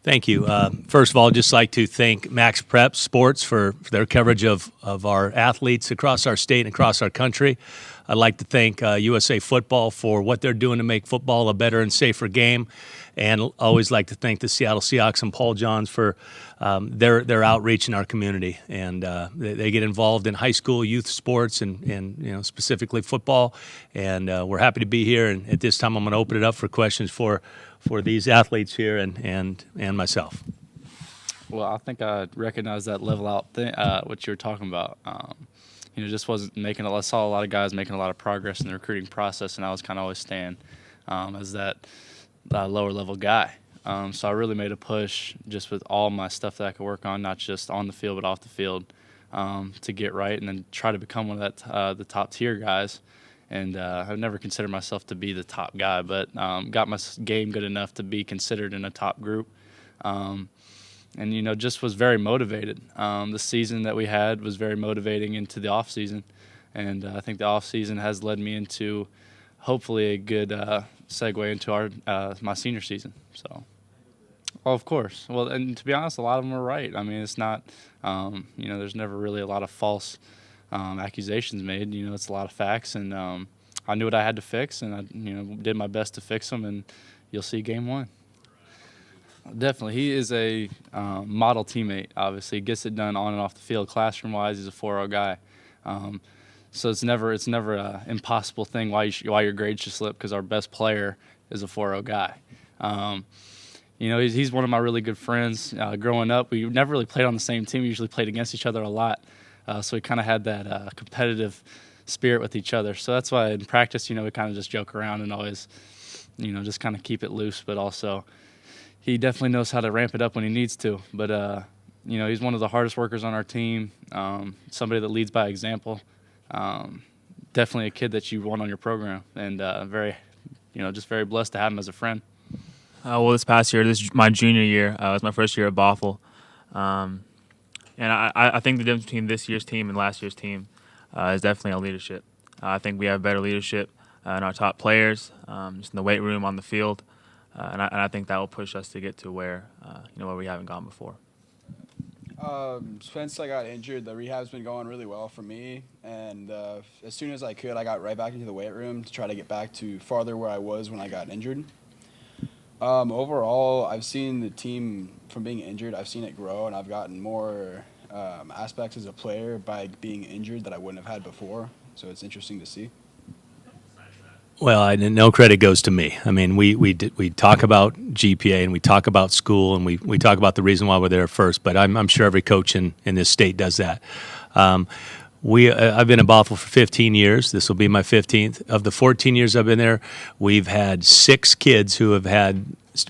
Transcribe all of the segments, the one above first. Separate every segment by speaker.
Speaker 1: Thank you. First of all, I'd just like to thank MaxPreps Sports for their coverage of our athletes across our state and across our country. I'd like to thank USA Football for what they're doing to make football a better and safer game. And always like to thank the Seattle Seahawks and Paul Johns for their outreach in our community. And they get involved in high school youth sports and specifically football. And we're happy to be here. And at this time, I'm going to open it up for questions for these athletes here and myself.
Speaker 2: Well, I think I recognize that level out thing, what you were talking about. Just wasn't making. I saw a lot of guys making a lot of progress in the recruiting process, and I was kind of always staying as that lower level guy. So I really made a push just with all my stuff that I could work on, not just on the field but off the field, to get right and then try to become one of the top tier guys. And I've never considered myself to be the top guy, but got my game good enough to be considered in a top group. And just was very motivated. The season that we had was very motivating into the off season, and I think the off season has led me into hopefully a good segue into my senior season. So, well, of course. Well, and to be honest, a lot of them are right. I mean, it's not, there's never really a lot of false accusations made. It's a lot of facts, and I knew what I had to fix, and I, did my best to fix them. And you'll see game one. Definitely, he is a model teammate. Obviously, he gets it done on and off the field. Classroom-wise, he's a 4.0 guy. So it's never an impossible thing why your grades should slip, because our best player is a 4.0 guy. He's one of my really good friends. Growing up, we never really played on the same team. We usually played against each other a lot. So we kind of had that competitive spirit with each other. So that's why in practice, we kind of just joke around and always, just kind of keep it loose, but also he definitely knows how to ramp it up when he needs to. But, he's one of the hardest workers on our team, somebody that leads by example. Definitely a kid that you want on your program, and just very blessed to have him as a friend.
Speaker 3: Well, this past year, this is my junior year. It was my first year at Bothell. And I think the difference between this year's team and last year's team is definitely our leadership. I think we have better leadership in our top players, just in the weight room, on the field. And I think that will push us to get to where we haven't gone before.
Speaker 4: Since I got injured, the rehab's been going really well for me. And as soon as I could, I got right back into the weight room to try to get back to farther where I was when I got injured. Overall, I've seen the team, from being injured, I've seen it grow, and I've gotten more aspects as a player by being injured that I wouldn't have had before. So it's interesting to see.
Speaker 1: Well, no credit goes to me. I mean, we talk about GPA and we talk about school and we talk about the reason why we're there first. But I'm sure every coach in this state does that. I've been in Bothell for 15 years. This will be my 15th. Of the 14 years I've been there, we've had 6 kids who have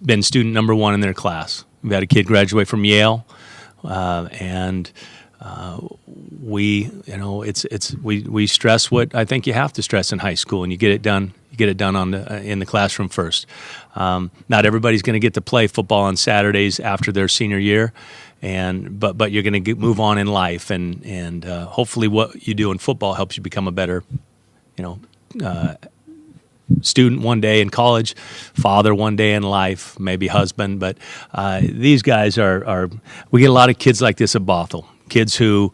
Speaker 1: been student number 1 in their class. We've had a kid graduate from Yale, and we stress what I think you have to stress in high school, and you get it done. You get it done in the classroom first. Not everybody's going to get to play football on Saturdays after their senior year, but you're going to move on in life, and hopefully what you do in football helps you become a better, student one day in college, father one day in life, maybe husband. But these guys are we get a lot of kids like this at Bothell. Kids who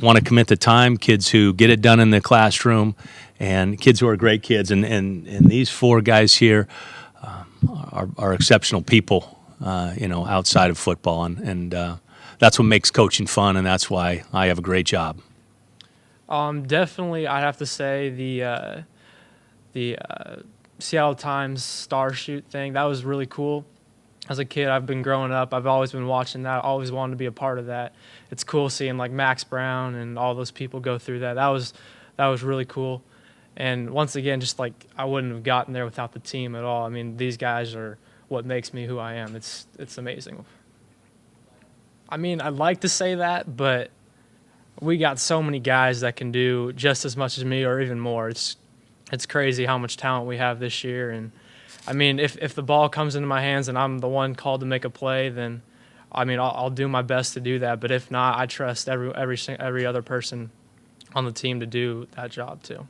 Speaker 1: want to commit the time, kids who get it done in the classroom, and kids who are great kids. And these 4 guys here are exceptional people, outside of football. And that's what makes coaching fun, and that's why I have a great job.
Speaker 5: Definitely, I'd have to say the Seattle Times Star Shoot thing. That was really cool. As a kid, I've been growing up. I've always been watching that. Always wanted to be a part of that. It's cool seeing like Max Brown and all those people go through that. That was really cool. And once again, just like I wouldn't have gotten there without the team at all. I mean, these guys are what makes me who I am. It's amazing. I mean, I'd like to say that, but we got so many guys that can do just as much as me or even more. It's crazy how much talent we have this year. And I mean, if the ball comes into my hands and I'm the one called to make a play, then I mean, I'll do my best to do that. But if not, I trust every other person on the team to do that job too.